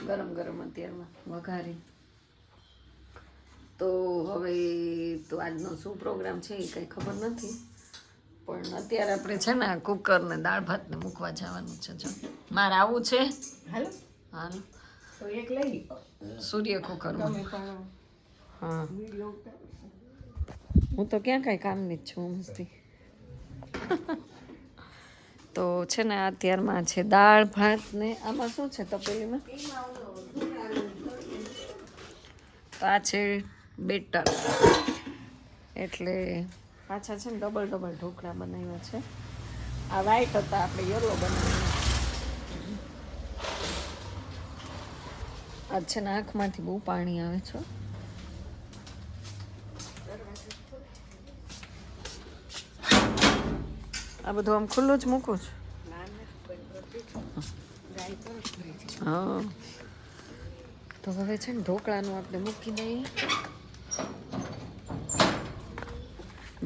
ગરમ ગરમ અત્યારમાં વઘારી. તો હવે તો આજનો શું પ્રોગ્રામ છે એ કંઈ ખબર નથી, પણ અત્યારે આપણે છે ને કુકરને દાળ ભાતને મૂકવા જવાનું છે. જો મારે આવું છે. હાલો હાલો, તો એક લઈ સૂર્ય કુકરમાં. હા, હું તો ક્યાં કાંઈ કામની જ છું મસ્તી. તો છે ને અત્યારમાં છે દાળ ભાત ને આમાં શું છે તપેલીમાં? તો આ છે બેટર, એટલે પાછા છે ને ડબલ ઢોકળા બનાવ્યા છે. આ વ્હાઈટ હતા, આપણે યલો બનાવ્યા. આજ છે ને આંખમાંથી બહુ પાણી આવે છે. આ બધું આમ ખુલ્લું જ મૂકું છું. હા, તો હવે છે ને ઢોકળાનું આપણે મૂકી દઈએ.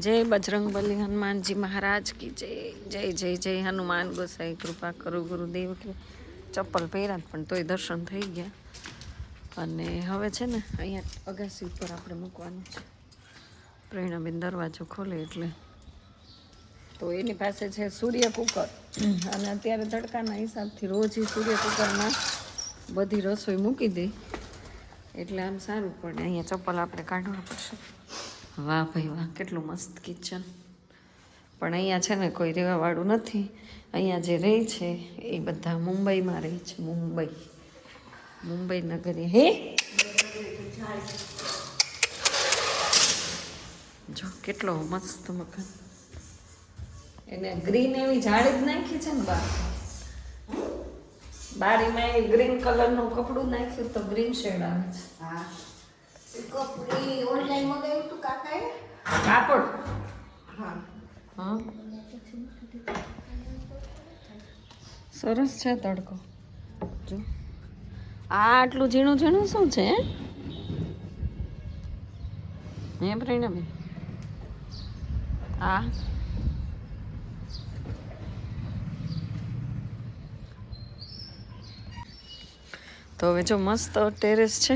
જય બજરંગબલી હનુમાનજી મહારાજ કી જય. જય જય જય હનુમાન ગોસાઈ કૃપા કરો ગુરુદેવ કે. ચપ્પલ પહેર્યા પણ તોય દર્શન થઈ ગયા. અને હવે છે ને અહીંયા અગાસી ઉપર આપણે મૂકવાનું છે. પ્રેરણાબેન દરવાજો ખોલે એટલે. તો એની પાસે છે સૂર્ય કુકર, અને અત્યારે તડકાના હિસાબથી રોજ સૂર્ય કુકરમાં બધી રસોઈ મૂકી દે એટલે આમ સારું પડે. અહીંયા ચપ્પલ આપણે કાઢવા પડશે. વાહ ભાઈ વાહ, કેટલું મસ્ત કિચન. પણ અહીંયા છે ને કોઈ રહેવાવાળું નથી. અહીંયા જે રહે છે એ બધા મુંબઈમાં રહે છે. મુંબઈ નગરી. હે જો કેટલો મસ્ત મકાન. એને ગ્રીન એવી જાળી જ નાખી છે ને બારીમાં એ ગ્રીન કલરનું કપડું નાખ્યું તો ગ્રીન શેડ આવે છે. હા, ઓનલાઈન મંગાવ્યું હતું કાકાએ કાપડ. હા હા, સરસ છે તડકો. જો આ આટલું ઝીણું ઝીણું શું છે હે પ્રેરણાબેન? આ તો હવે જો મસ્ત ટેરેસ છે,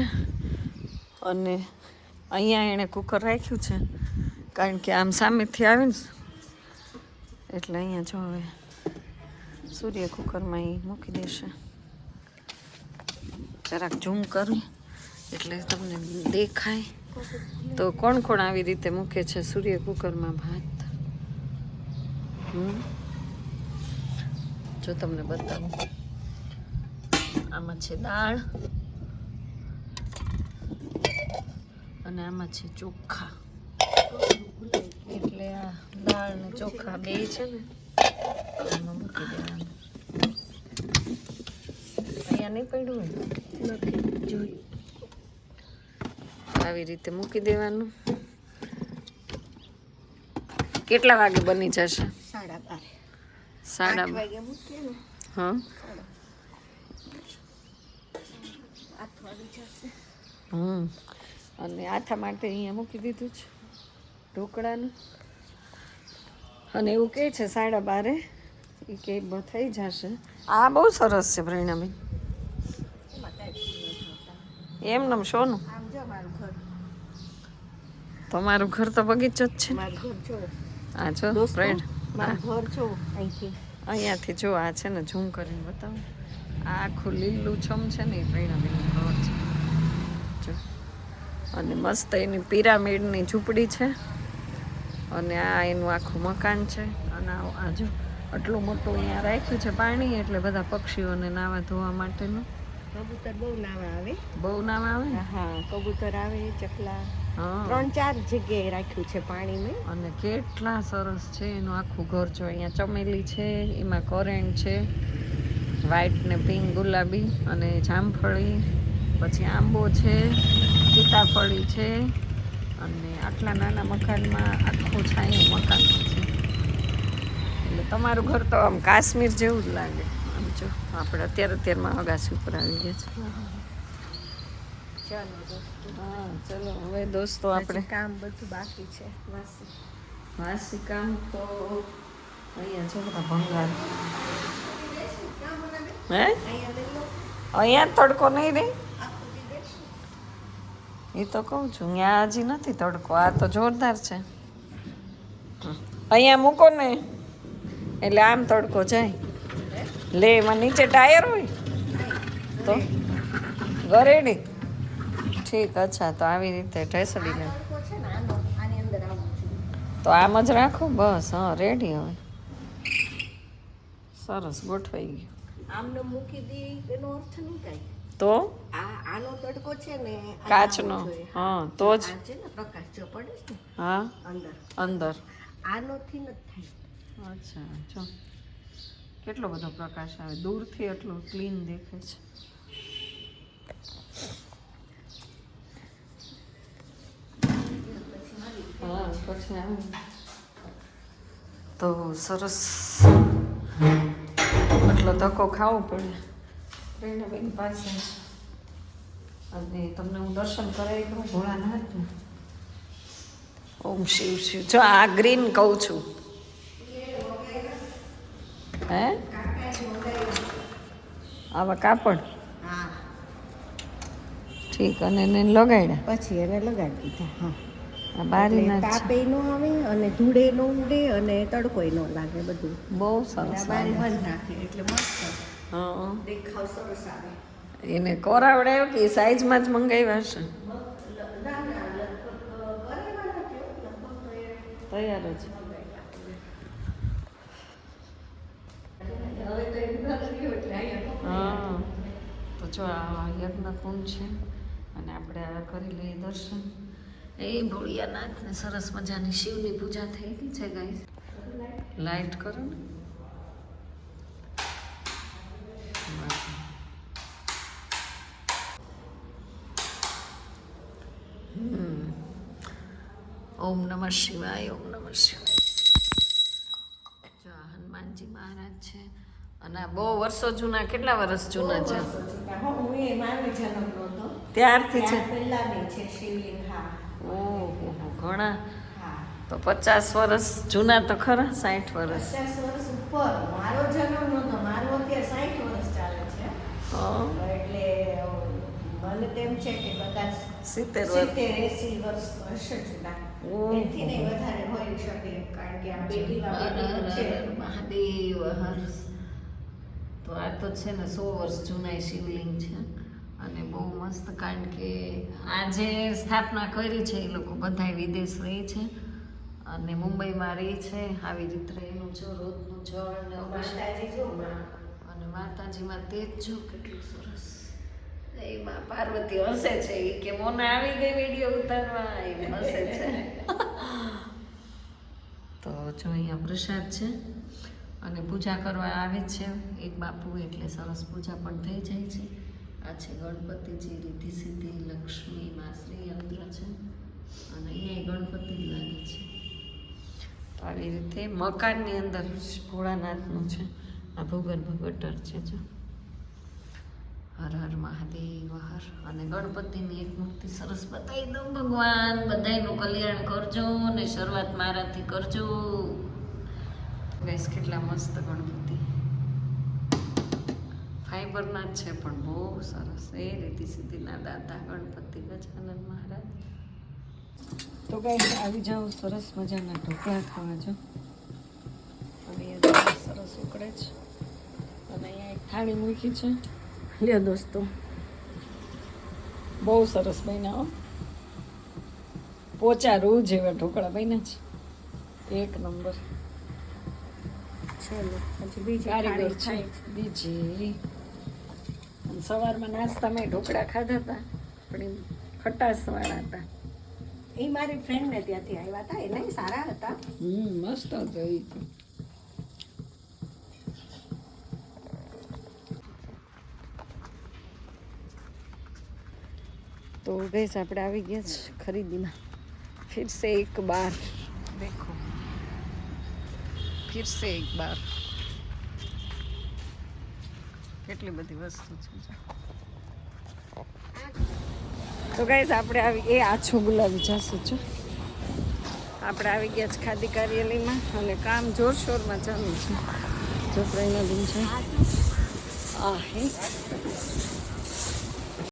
અને અહીંયા એણે કુકર રાખ્યું છે કારણ કે આમ સામેથી આવે ને એટલે અહીંયા જો હવે સૂર્ય કુકરમાં એ મૂકી દેશે. જરાક ઝૂમ કરું એટલે તમને દેખાય. તો કોણ કોણ આવી રીતે મૂકે છે સૂર્ય કુકરમાં ભાત? જો તમને બતાવું, આમાં છે દાળ અને આમાં છે ચોખા. એટલે આ દાળ ને ચોખા બે છે ને આમાં મૂકી દેવાનું. અહીંયા નહીં પડ્યું હોય નથી જોઈ. આવી રીતે મૂકી દેવાનું. કેટલા વાગે બની જશે? 12:30 વાગે મૂકીએ ને. હા, 8 વાગી જશે. અને આથા માટે અહીંયા મૂકી દીધું છે ઢોકળાનું. અને એવું કહે છે 12:30 એ કે થઈ જશે. આ બહુ સરસ છે પ્રેરણાબેન. એમ નમ શોનું? તમારું ઘર તો બગીચો જ છે. આ જો ફ્રેન્ડ, અહીંયાથી જો આ છે ને ઝૂમ કરીને બતાવો. આ આખું લીલું છમ છે ને એ પ્રેરણાબેનનું ઘર છે. જો, અને મસ્ત એની પિરામિડની ઝૂંપડી છે, અને આ એનું આખું મકાન છે. અને આ જો આટલું મોટું અહીંયા રાખ્યું છે પાણી, એટલે બધા પક્ષીઓને નાવા ધોવા માટેનું. કબૂતર બહુ નાવા આવે. હા, કબૂતર આવે, ચકલા. 3-4 જગ્યાએ રાખ્યું છે પાણીને. અને કેટલા સરસ છે એનું આખું ઘર. જો અહીંયા ચમેલી છે, એમાં કરેણ છે, વ્હાઈટ ને પિંક ગુલાબી, અને જામફળી, પછી આંબો છે, સીતાફળી છે. અને આટલા નાના મકાનમાં આખું છાંયું મકાન છે. એટલે તમારું ઘર તો આમ કાશ્મીર જેવું જ લાગે. આમ જો આપણે અત્યારમાં અગાસી ઉપર આવી ગયા છે. હા ચલો હવે દોસ્તો આપણે કામ બધું બાકી છે. વાસી કામ તો અહીંયા જો બધા ભંગાર. હે અહીંયા તડકો નહીં રે. એ તો કહું છું ત્યાં હજી નથી તડકો. આ તો જોરદાર છે. અહીંયા મૂકો ને એટલે આમ તડકો જાય. લે એમાં નીચે ટાયર હોય તો ગરેડી. ઠીક, અચ્છા. તો આવી રીતે ઢેસડી લે તો આમ જ રાખો બસ. હા, રેડી. હવે સરસ ગોઠવાઈ ગયું. આમને મૂકી દી એનો અર્થ નહીં કાંઈ. તો આનો તડકો છે ને કાચનો. હા, તો જ છે ને પ્રકાશ જો પડે છે ને હા અંદર અંદર. આનોથી નથી થાય. અચ્છા, જો કેટલો બધો પ્રકાશ આવે. દૂરથી એટલું ક્લીન દેખાય છે. હા, પછી આમ તો સરસ. એટલો ધક્કો ખાવો પડે બેન પાસે. અને તમને હું દર્શન કરાવી દઉં ભોળાનાથને. ઓમ શિવ શિવ. જો આ ગ્રીન કહું છું. હે આવા કાપડ. હા, ઠીક. અને એને લગાડ્યા પછી એને લગાડી દીધા. હા, આ બારીના જ છે. તાપે નો આવે અને ધૂળે નો ઉડે અને તડકોય નો લાગે. બધું બહુ સરસ બારી લાગે. બંધ રાખે એટલે મસ્ત હા, દેખાવ સરસ આવે. એને કોરાવડાયો કે સાઈઝમાં જ મંગાવ્યા હશે. તૈયાર જ. હા, તો જો આ યજ્ઞકુંડ છે અને આપણે આ કરી લઈએ દર્શન. એ ભોળિયાનાથને સરસ મજાની શિવની પૂજા થઈ ગઈ છે ગાઈસ. લાઈટ કરો ને. ઓમ નમઃ શિવાય. ઓમ નમઃ શિવાય. જો આ હનુમાનજી મહારાજ છે અને આ બહુ વર્ષો જૂના. કેટલા વર્ષ જૂના છે? ત્યારથી છે. પહેલાની છે શિવલિંગ. હા, ઓહો, ઘણા. હા. તો 50 વર્ષ જૂના તો ખરા. 60 વર્ષ. 50 વર્ષ ઉપર. મારો જન્મ નહોતો. મારો અત્યારે 60 વર્ષ ચાલે છે. હા, એટલે મને તેમ છે કે કદાચ 70 વર્ષ. 70-80 વર્ષ હશે જૂના. એથી નહીં વધારે હોઈ શકે કારણ કે આ પેઢીમાં છે. મહાદેવ હર. તો આ તો છે ને 100 વર્ષ જૂના શિવલિંગ છે અને બહુ મસ્ત. કારણ કે આ જે સ્થાપના કરી છે એ લોકો બધા વિદેશ રહે છે અને મુંબઈમાં રહે છે. આવી રીતે એનું જો રોજનું જળ ને માતાજી જો અને માતાજીમાં તેજ જો કેટલું સરસ. એમાં પાર્વતી હસે છે કે મોને આવી ગઈ વિડીયો ઉતારવા. એ હસે છે. તો જો અહીંયા પ્રસાદ છે અને પૂજા કરવા આવે છે એક બાપુ. એટલે સરસ પૂજા પણ થઈ જાય છે. આ છે ગણપતિજી, રિદ્ધિ સિદ્ધિ લક્ષ્મી માં શ્રી યંત્ર છે અને અહીંયા ગણપતિ લાગે છે. તો આવી રીતે મકાનની અંદર ભોળાનાથનું છે. આ ભૂગર્ભ ગટર છે. જો હર હર મહાદેવ હર. અને ગણપતિની એક મૂર્તિ સરસ બતાવી દઉં. ભગવાન બધાયનું કલ્યાણ કરજો ને શરૂઆત મારાથી કરજો. ગાઈસ કેટલા મસ્ત ગણપતિ. ફાઈબરના જ છે પણ બહુ સરસ. એ રીતિ સિદ્ધિના દાતા ગણપતિ ગજાનન મહારાજ. તો ગાઈસ આવી જાઓ સરસ મજાના ઢોકળા ખાવા. જો અને એ સરસ ઉકળે છે અને અહીંયા એક થાળી મૂકી છે. લ્યો દોસ્તો, બહુ સરસ બન્યા. પોચા રૂ જેવા ઢોકળા બન્યા છે. એક નંબર. ચલો પછી બીજી કારીગર છે બીજી. સવારમાં નાસ્તામાં ઢોકળા ખાધા હતા પણ એ ખટાશવાળા હતા. એ મારી ફ્રેન્ડને ત્યાંથી આવ્યા હતા. એ નહીં સારા હતા. મસ્ત હતો એ તો. तो गैस આપણે આવી ગયા છે ખરીદીમાં. फिर से एक बार देखो, फिर से एक बार કેટલી બધી વસ્તુ છે. તો ગાઈસ આપણે આવી એ આછો ગુલાબી જશે છો. આપણે આવી ગયા છે ખાદી કાર્યાલયમાં અને કામ જોરશોરમાં ચાલુ છે. જો પ્રેરણા બેન છે આ હે